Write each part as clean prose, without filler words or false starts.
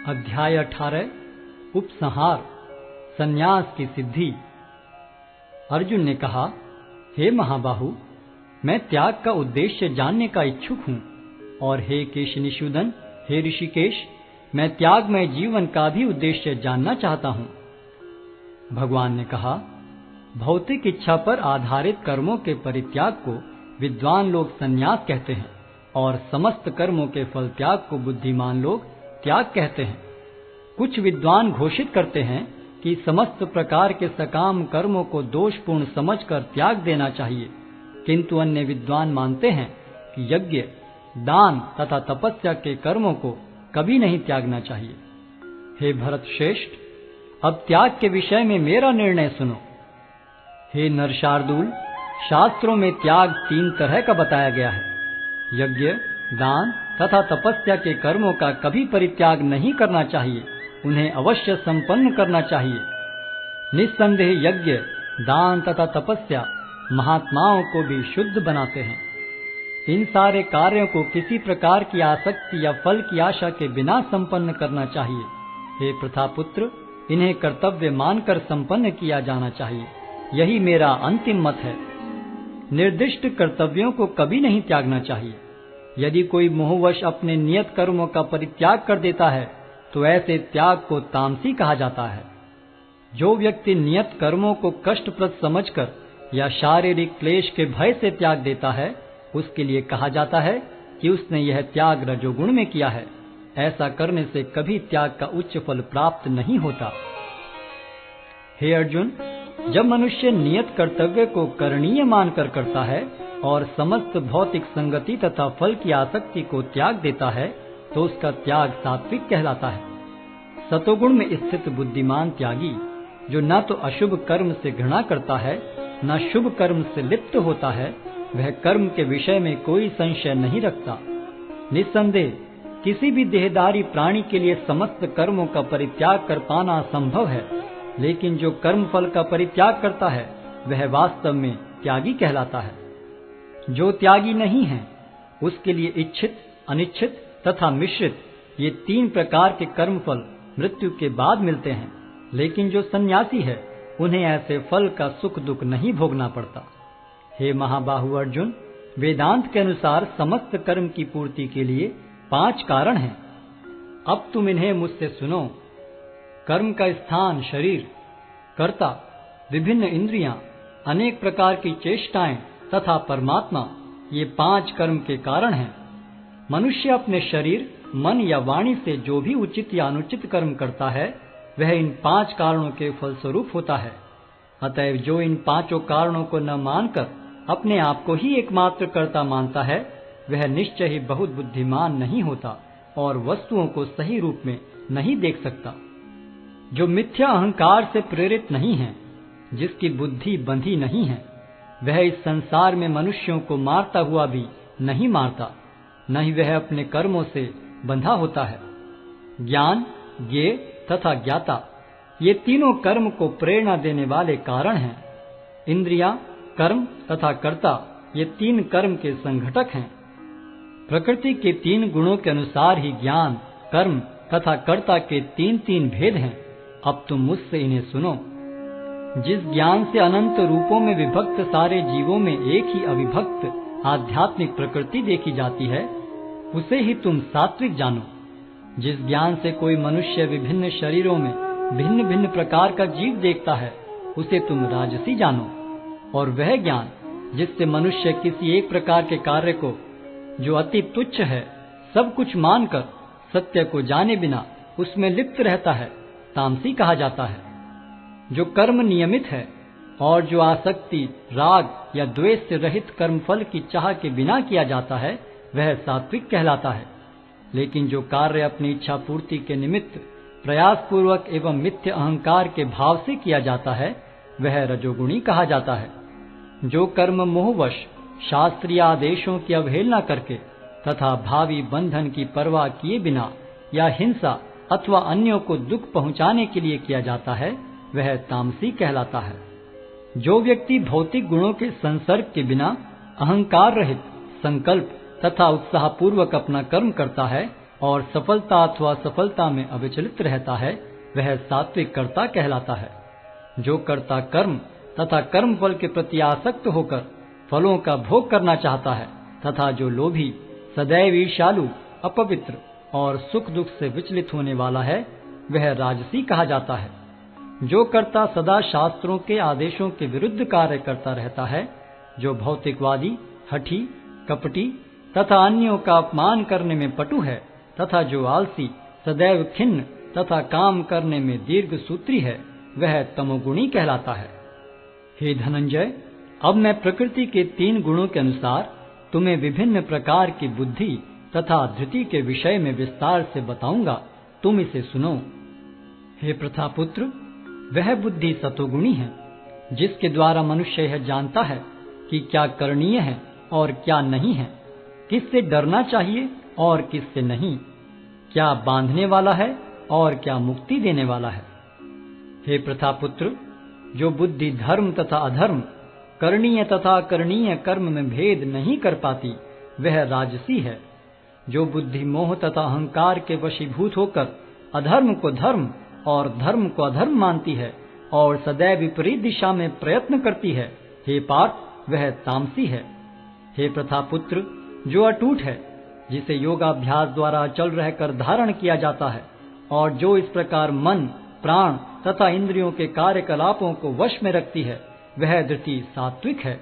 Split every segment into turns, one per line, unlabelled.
अध्याय 18 उपसंहार संन्यास की सिद्धि। अर्जुन ने कहा, हे महाबाहु, मैं त्याग का उद्देश्य जानने का इच्छुक हूँ, और हे केशनिषूदन, हे ऋषिकेश, मैं त्यागमय जीवन का भी उद्देश्य जानना चाहता हूँ। भगवान ने कहा, भौतिक इच्छा पर आधारित कर्मों के परित्याग को विद्वान लोग संन्यास कहते हैं, और समस्त कर्मों के फल त्याग को बुद्धिमान लोग त्याग कहते हैं। कुछ विद्वान घोषित करते हैं कि समस्त प्रकार के सकाम कर्मों को दोषपूर्ण समझकर त्याग देना चाहिए, किंतु अन्य विद्वान मानते हैं कि यज्ञ, दान तथा तपस्या के कर्मों को कभी नहीं त्यागना चाहिए। हे भरत श्रेष्ठ, अब त्याग के विषय में मेरा निर्णय सुनो। हे नरशार्दूल, शास्त्रों में त्याग 3 तरह का बताया गया है। यज्ञ, दान तथा तपस्या के कर्मों का कभी परित्याग नहीं करना चाहिए, उन्हें अवश्य संपन्न करना चाहिए। निस्संदेह यज्ञ, दान तथा तपस्या महात्माओं को भी शुद्ध बनाते हैं। इन सारे कार्यों को किसी प्रकार की आसक्ति या फल की आशा के बिना संपन्न करना चाहिए। हे प्रथापुत्र, इन्हें कर्तव्य मानकर संपन्न किया जाना चाहिए, यही मेरा अंतिम मत है। निर्दिष्ट कर्तव्यों को कभी नहीं त्यागना चाहिए। यदि कोई मोहवश अपने नियत कर्मों का परित्याग कर देता है तो ऐसे त्याग को तामसी कहा जाता है। जो व्यक्ति नियत कर्मों को कष्टप्रद समझकर या शारीरिक क्लेश के भय से त्याग देता है, उसके लिए कहा जाता है कि उसने यह त्याग रजोगुण में किया है। ऐसा करने से कभी त्याग का उच्च फल प्राप्त नहीं होता। हे अर्जुन, जब मनुष्य नियत कर्तव्य को करणीय मानकर करता है और समस्त भौतिक संगति तथा फल की आसक्ति को त्याग देता है, तो उसका त्याग सात्विक कहलाता है। सतोगुण में स्थित बुद्धिमान त्यागी, जो न तो अशुभ कर्म से घृणा करता है न शुभ कर्म से लिप्त होता है, वह कर्म के विषय में कोई संशय नहीं रखता। निस्संदेह किसी भी देहधारी प्राणी के लिए समस्त कर्मों का परित्याग कर पाना असंभव है, लेकिन जो कर्म फल का परित्याग करता है वह वास्तव में त्यागी कहलाता है। जो त्यागी नहीं है, उसके लिए इच्छित, अनिच्छित तथा मिश्रित ये 3 प्रकार के कर्मफल मृत्यु के बाद मिलते हैं, लेकिन जो सन्यासी है उन्हें ऐसे फल का सुख दुख नहीं भोगना पड़ता। हे महाबाहु अर्जुन, वेदांत के अनुसार समस्त कर्म की पूर्ति के लिए 5 कारण हैं। अब तुम इन्हें मुझसे सुनो। कर्म का स्थान शरीर, कर्ता, विभिन्न इंद्रियां, अनेक प्रकार की चेष्टाएं तथा परमात्मा, ये 5 कर्म के कारण हैं। मनुष्य अपने शरीर, मन या वाणी से जो भी उचित या अनुचित कर्म करता है वह इन 5 कारणों के फलस्वरूप होता है। अतएव जो इन 5 कारणों को न मानकर अपने आप को ही एकमात्र कर्ता मानता है, वह निश्चय ही बहुत बुद्धिमान नहीं होता और वस्तुओं को सही रूप में नहीं देख सकता। जो मिथ्या अहंकार से प्रेरित नहीं है, जिसकी बुद्धि बंधी नहीं है, वह इस संसार में मनुष्यों को मारता हुआ भी नहीं मारता, न ही वह अपने कर्मों से बंधा होता है। ज्ञान, ज्ञेय तथा ज्ञाता, ये तीनों कर्म को प्रेरणा देने वाले कारण हैं। इंद्रियां, कर्म तथा कर्ता, ये 3 कर्म के संघटक हैं। प्रकृति के 3 गुणों के अनुसार ही ज्ञान, कर्म तथा कर्ता के 3 भेद हैं। अब तुम मुझसे इन्हें सुनो। जिस ज्ञान से अनंत रूपों में विभक्त सारे जीवों में एक ही अविभक्त आध्यात्मिक प्रकृति देखी जाती है, उसे ही तुम सात्विक जानो। जिस ज्ञान से कोई मनुष्य विभिन्न शरीरों में भिन्न भिन्न प्रकार का जीव देखता है, उसे तुम राजसी जानो। और वह ज्ञान जिससे मनुष्य किसी एक प्रकार के कार्य को, जो अति तुच्छ है, सब कुछ मानकर सत्य को जाने बिना उसमें लिप्त रहता है, तामसी कहा जाता है। जो कर्म नियमित है और जो आसक्ति, राग या द्वेष से रहित कर्मफल की चाह के बिना किया जाता है, वह सात्विक कहलाता है। लेकिन जो कार्य अपनी इच्छा पूर्ति के निमित्त प्रयास पूर्वक एवं मिथ्य अहंकार के भाव से किया जाता है, वह रजोगुणी कहा जाता है। जो कर्म मोहवश शास्त्रीय आदेशों की अवहेलना करके तथा भावी बंधन की परवाह किए बिना या हिंसा अथवा अन्यों को दुख पहुंचाने के लिए किया जाता है, वह तामसी कहलाता है। जो व्यक्ति भौतिक गुणों के संसर्ग के बिना अहंकार रहित संकल्प तथा उत्साह पूर्वक अपना कर्म करता है और सफलता अथवा असफलता में अविचलित रहता है, वह सात्विक कर्ता कहलाता है। जो कर्ता कर्म तथा कर्म फल के प्रति आसक्त होकर फलों का भोग करना चाहता है तथा जो लोभी, सदैव ईर्ष्यालु, अपवित्र और सुख दुख से विचलित होने वाला है, वह राजसी कहा जाता है। जो कर्ता सदा शास्त्रों के आदेशों के विरुद्ध कार्य करता रहता है, जो भौतिकवादी, हठी, कपटी तथा अन्यों का अपमान करने में पटु है तथा जो आलसी, सदैव खिन्न तथा काम करने में दीर्घ सूत्री है, वह तमोगुणी कहलाता है। हे धनंजय, अब मैं प्रकृति के 3 गुणों के अनुसार तुम्हें विभिन्न प्रकार की बुद्धि तथा धृति के विषय में विस्तार से बताऊंगा, तुम इसे सुनो। हे प्रथापुत्र, वह बुद्धि सतोगुणी है, जिसके द्वारा मनुष्य यह जानता है कि क्या करणीय है और क्या नहीं है, किससे डरना चाहिए और किससे नहीं, क्या बांधने वाला है और क्या मुक्ति देने वाला है। हे प्रथापुत्र, जो बुद्धि धर्म तथा अधर्म, करणीय तथा अकरणीय कर्म में भेद नहीं कर पाती, वह राजसी है। जो बुद्धि मोह तथा अहंकार के वशीभूत होकर अधर्म को धर्म और धर्म को अधर्म मानती है और सदैव विपरीत दिशा में प्रयत्न करती है, हे पार्थ, वह तामसी है। हे प्रथापुत्र, जो अटूट है, जिसे योगाभ्यास द्वारा अचल रहकर धारण किया जाता है और जो इस प्रकार मन, प्राण तथा इंद्रियों के कार्यकलापों को वश में रखती है, वह धृति सात्विक है।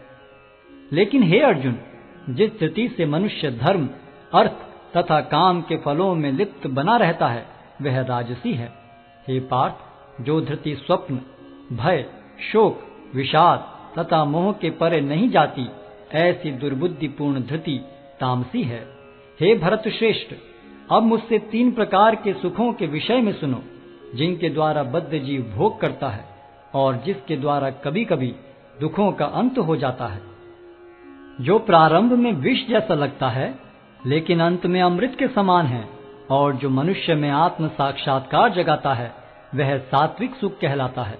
लेकिन हे अर्जुन, जिस धृति से मनुष्य धर्म, अर्थ तथा काम के फलों में लिप्त बना रहता है, वह राजसी है। हे पार्थ, जो धृति स्वप्न, भय, शोक, विषाद तथा मोह के परे नहीं जाती, ऐसी दुर्बुद्धिपूर्ण धृति तामसी है। हे भरत श्रेष्ठ, अब मुझसे 3 प्रकार के सुखों के विषय में सुनो, जिनके द्वारा बद्ध जीव भोग करता है और जिसके द्वारा कभी कभी दुखों का अंत हो जाता है। जो प्रारंभ में विष जैसा लगता है, लेकिन अंत में अमृत के समान है, और जो मनुष्य में आत्म साक्षात्कार जगाता है, वह सात्विक सुख कहलाता है।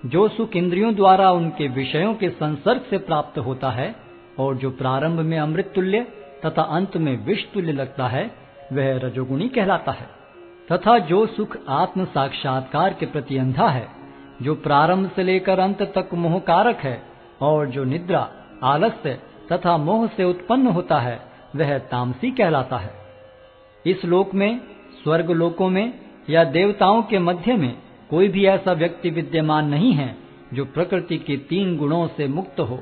जो सुख इंद्रियों द्वारा उनके विषयों के संसर्ग से प्राप्त होता है और जो प्रारंभ में अमृत तुल्य तथा अंत में विष तुल्य लगता है, वह रजोगुणी कहलाता है। तथा जो सुख आत्म साक्षात्कार के प्रति अंधा है, जो प्रारंभ से लेकर अंत तक मोहकारक है और जो निद्रा, आलस्य तथा मोह से उत्पन्न होता है, वह तामसी कहलाता है। इस लोक में, स्वर्ग लोकों में या देवताओं के मध्य में कोई भी ऐसा व्यक्ति विद्यमान नहीं है जो प्रकृति के 3 गुणों से मुक्त हो।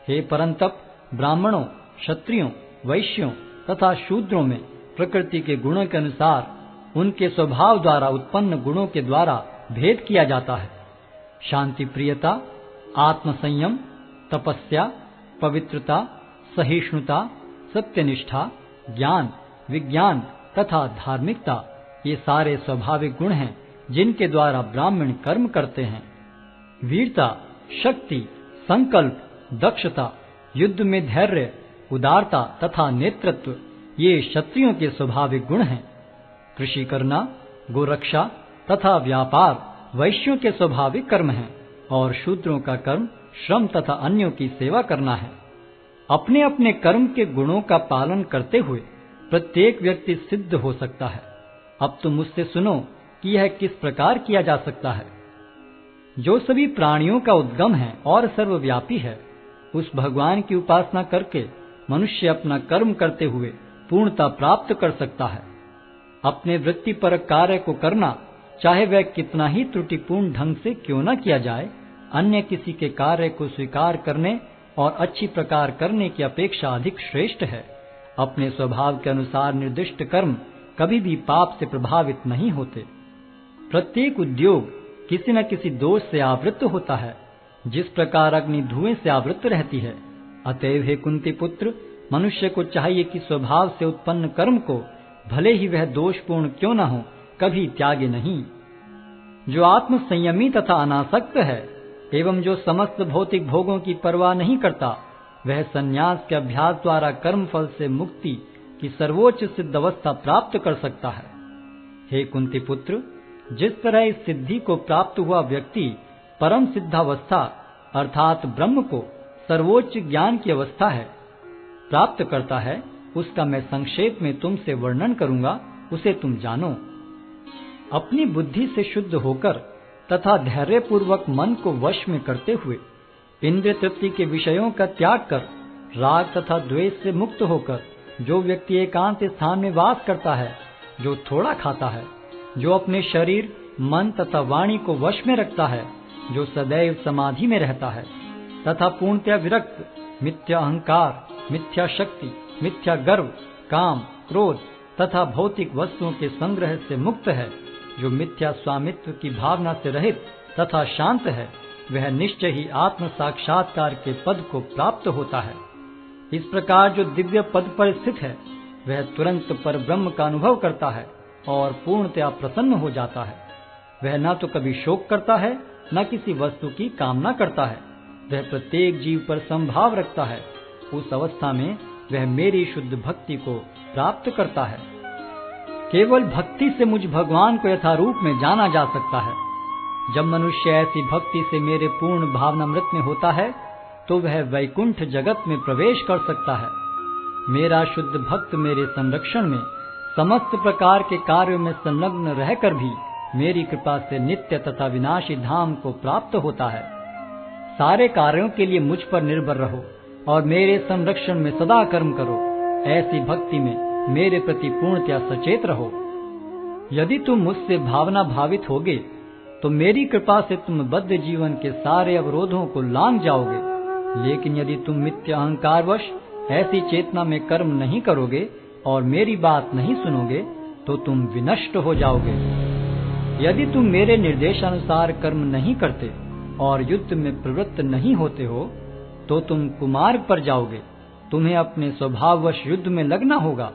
हे परंतप, ब्राह्मणों, क्षत्रियों, वैश्यों तथा शूद्रों में प्रकृति के गुणों के अनुसार उनके स्वभाव द्वारा उत्पन्न गुणों के द्वारा भेद किया जाता है। शांति प्रियता, आत्मसंयम, तपस्या, पवित्रता, सहिष्णुता, सत्यनिष्ठा, ज्ञान, विज्ञान तथा धार्मिकता, ये सारे स्वाभाविक गुण हैं जिनके द्वारा ब्राह्मण कर्म करते हैं। वीरता, शक्ति, संकल्प, दक्षता, युद्ध में धैर्य, उदारता तथा नेतृत्व, ये क्षत्रियों के स्वाभाविक गुण हैं। कृषि करना, गोरक्षा तथा व्यापार वैश्यों के स्वाभाविक कर्म हैं और शूद्रों का कर्म श्रम तथा अन्यों की सेवा करना है। अपने अपने कर्म के गुणों का पालन करते हुए प्रत्येक व्यक्ति सिद्ध हो सकता है। अब तुम मुझसे सुनो कि यह किस प्रकार किया जा सकता है। जो सभी प्राणियों का उद्गम है और सर्वव्यापी है, उस भगवान की उपासना करके मनुष्य अपना कर्म करते हुए पूर्णता प्राप्त कर सकता है। अपने वृत्तिपरक कार्य को करना, चाहे वह कितना ही त्रुटिपूर्ण ढंग से क्यों न किया जाए, अन्य किसी के कार्य को स्वीकार करने और अच्छी प्रकार करने की अपेक्षा अधिक श्रेष्ठ है। अपने स्वभाव के अनुसार निर्दिष्ट कर्म कभी भी पाप से प्रभावित नहीं होते। प्रत्येक उद्योग किसी न किसी दोष से आवृत होता है, जिस प्रकार अग्नि धुएं से आवृत रहती है। अतएव हे कुंती पुत्र, मनुष्य को चाहिए कि स्वभाव से उत्पन्न कर्म को, भले ही वह दोषपूर्ण क्यों न हो, कभी त्यागे नहीं। जो आत्म संयमी तथा अनासक्त है एवं जो समस्त भौतिक भोगों की परवाह नहीं करता, वह संन्यास के अभ्यास द्वारा कर्म फल से मुक्ति की सर्वोच्च सिद्ध अवस्था प्राप्त कर सकता है। हे कुंती पुत्र, जिस तरह इस सिद्धि को प्राप्त हुआ व्यक्ति परम सिद्धावस्था अर्थात ब्रह्म को सर्वोच्च ज्ञान की अवस्था है प्राप्त करता है, उसका मैं संक्षेप में तुमसे वर्णन करूंगा, उसे तुम जानो। अपनी बुद्धि से शुद्ध होकर तथा धैर्यपूर्वक मन को वश में करते हुए इंद्रिय तृप्ति के विषयों का त्याग कर राग तथा द्वेष से मुक्त होकर जो व्यक्ति एकांत स्थान में वास करता है, जो थोड़ा खाता है, जो अपने शरीर मन तथा वाणी को वश में रखता है, जो सदैव समाधि में रहता है तथा पूर्णतया विरक्त, मिथ्या अहंकार, मिथ्या शक्ति, मिथ्या गर्व, काम, क्रोध तथा भौतिक वस्तुओं के संग्रह से मुक्त है, जो मिथ्या स्वामित्व की भावना से रहित तथा शांत है, वह निश्चय ही आत्म साक्षात्कार के पद को प्राप्त होता है। इस प्रकार जो दिव्य पद पर स्थित है, वह तुरंत पर ब्रह्म का अनुभव करता है और पूर्णतया प्रसन्न हो जाता है। वह न तो कभी शोक करता है, न किसी वस्तु की कामना करता है। वह प्रत्येक जीव पर संभाव रखता है। उस अवस्था में वह मेरी शुद्ध भक्ति को प्राप्त करता है। केवल भक्ति से मुझ भगवान को यथारूप में जाना जा सकता है। जब मनुष्य ऐसी भक्ति से मेरे पूर्ण भावनामृत में होता है, तो वह वैकुंठ जगत में प्रवेश कर सकता है। मेरा शुद्ध भक्त मेरे संरक्षण में समस्त प्रकार के कार्यों में संलग्न रहकर भी मेरी कृपा से नित्य तथा विनाशी धाम को प्राप्त होता है। सारे कार्यों के लिए मुझ पर निर्भर रहो और मेरे संरक्षण में सदा कर्म करो। ऐसी भक्ति में मेरे प्रति पूर्णतया सचेत रहो। यदि तुम मुझसे भावना भावित होगे, तो मेरी कृपा से तुम बद्ध जीवन के सारे अवरोधों को लांघ जाओगे। लेकिन यदि तुम मिथ्या अहंकारवश ऐसी चेतना में कर्म नहीं करोगे और मेरी बात नहीं सुनोगे, तो तुम विनष्ट हो जाओगे। यदि तुम मेरे निर्देशानुसार कर्म नहीं करते और युद्ध में प्रवृत्त नहीं होते हो, तो तुम कुमार्ग पर जाओगे। तुम्हें अपने स्वभाववश युद्ध में लगना होगा।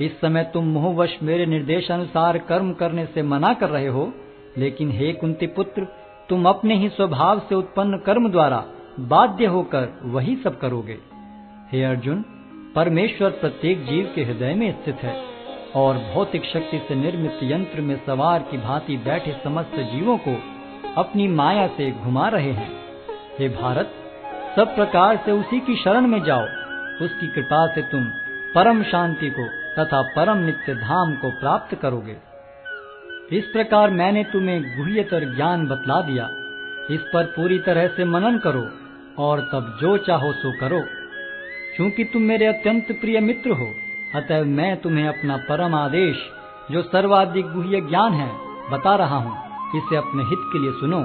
इस समय तुम मोहवश मेरे निर्देशानुसार कर्म करने से मना कर रहे हो, लेकिन हे कुंती पुत्र, तुम अपने ही स्वभाव से उत्पन्न कर्म द्वारा बाध्य होकर वही सब करोगे। हे अर्जुन, परमेश्वर प्रत्येक जीव के हृदय में स्थित है और भौतिक शक्ति से निर्मित यंत्र में सवार की भांति बैठे समस्त जीवों को अपनी माया से घुमा रहे हैं। हे भारत, सब प्रकार से उसी की शरण में जाओ। उसकी कृपा से तुम परम शांति को तथा परम नित्य धाम को प्राप्त करोगे। इस प्रकार मैंने तुम्हें गुह्यतर ज्ञान बतला दिया। इस पर पूरी तरह से मनन करो और तब जो चाहो सो करो। चूंकि तुम मेरे अत्यंत प्रिय मित्र हो, अतः मैं तुम्हें अपना परम आदेश, जो सर्वाधिक गुह्य ज्ञान है, बता रहा हूँ। इसे अपने हित के लिए सुनो।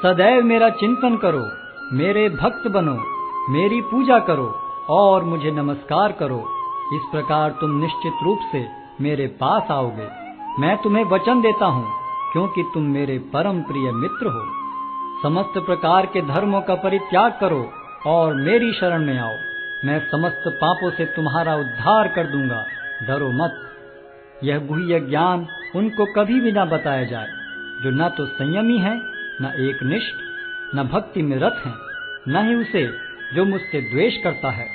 सदैव मेरा चिंतन करो, मेरे भक्त बनो, मेरी पूजा करो और मुझे नमस्कार करो। इस प्रकार तुम निश्चित रूप से मेरे पास आओगे। मैं तुम्हें वचन देता हूँ, क्योंकि तुम मेरे परम प्रिय मित्र हो। समस्त प्रकार के धर्मों का परित्याग करो और मेरी शरण में आओ। मैं समस्त पापों से तुम्हारा उद्धार कर दूंगा। डरो मत। यह गुह्य ज्ञान उनको कभी भी न बताया जाए जो न तो संयमी है, न एकनिष्ठ, न भक्ति में रत है, न ही उसे जो मुझसे द्वेष करता है।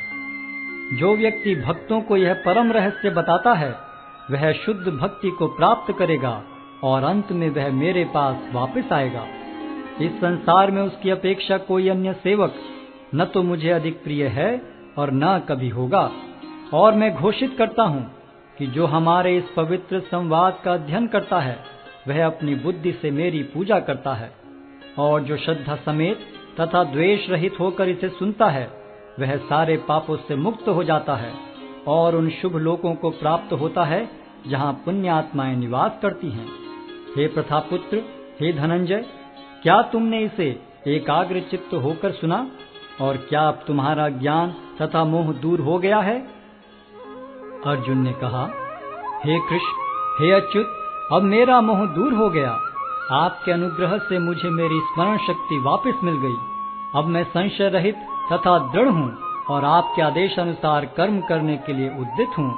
जो व्यक्ति भक्तों को यह परम रहस्य बताता है, वह शुद्ध भक्ति को प्राप्त करेगा और अंत में वह मेरे पास वापस आएगा। इस संसार में उसकी अपेक्षा कोई अन्य सेवक न तो मुझे अधिक प्रिय है और न कभी होगा। और मैं घोषित करता हूँ कि जो हमारे इस पवित्र संवाद का अध्ययन करता है, वह अपनी बुद्धि से मेरी पूजा करता है, और जो श्रद्धा समेत तथा द्वेष रहित होकर इसे सुनता है, वह सारे पापों से मुक्त हो जाता है और उन शुभ लोकों को प्राप्त होता है जहाँ पुण्य आत्माएं निवास करती हैं। हे प्रथापुत्र, हे धनंजय, क्या तुमने इसे एकाग्र चित्त होकर सुना? और क्या अब तुम्हारा ज्ञान तथा मोह दूर हो गया है? अर्जुन ने कहा, हे कृष्ण, हे अच्युत, अब मेरा मोह दूर हो गया। आपके अनुग्रह से मुझे मेरी स्मरण शक्ति वापस मिल गई। अब मैं संशय रहित तथा दृढ़ हूँ और आपके आदेशानुसार कर्म करने के लिए उद्यत हूँ।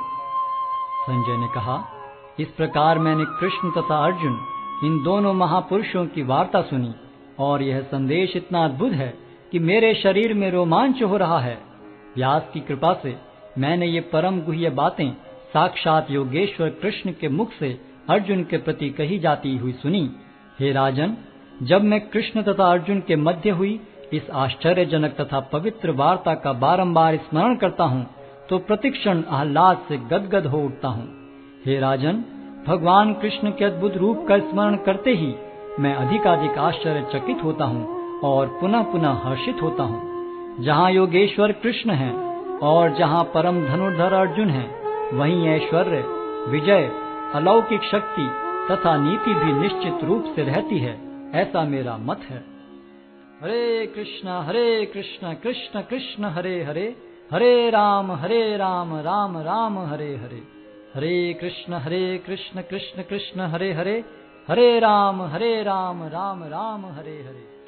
संजय ने कहा, इस प्रकार मैंने कृष्ण तथा अर्जुन, इन दोनों महापुरुषों की वार्ता सुनी, और यह संदेश इतना अद्भुत है कि मेरे शरीर में रोमांच हो रहा है। व्यास की कृपा से मैंने ये परम गुह्य बातें साक्षात योगेश्वर कृष्ण के मुख से अर्जुन के प्रति कही जाती हुई सुनी। हे राजन, जब मैं कृष्ण तथा अर्जुन के मध्य हुई इस आश्चर्यजनक तथा पवित्र वार्ता का बारंबार स्मरण करता हूँ, तो प्रतिक्षण आह्लाद से गदगद हो उठता हूँ। हे राजन, भगवान कृष्ण के अद्भुत रूप का स्मरण करते ही मैं अधिकाधिक आश्चर्यचकित होता हूँ और पुनः पुनः हर्षित होता हूँ। जहाँ योगेश्वर कृष्ण हैं और जहाँ परम धनुर्धर अर्जुन हैं, वहीं ऐश्वर्य, विजय, अलौकिक शक्ति तथा नीति भी निश्चित रूप से रहती है, ऐसा मेरा मत है। हरे कृष्ण कृष्ण कृष्ण हरे हरे, हरे राम राम राम हरे हरे। हरे कृष्ण कृष्ण कृष्ण हरे हरे, हरे राम राम राम हरे हरे।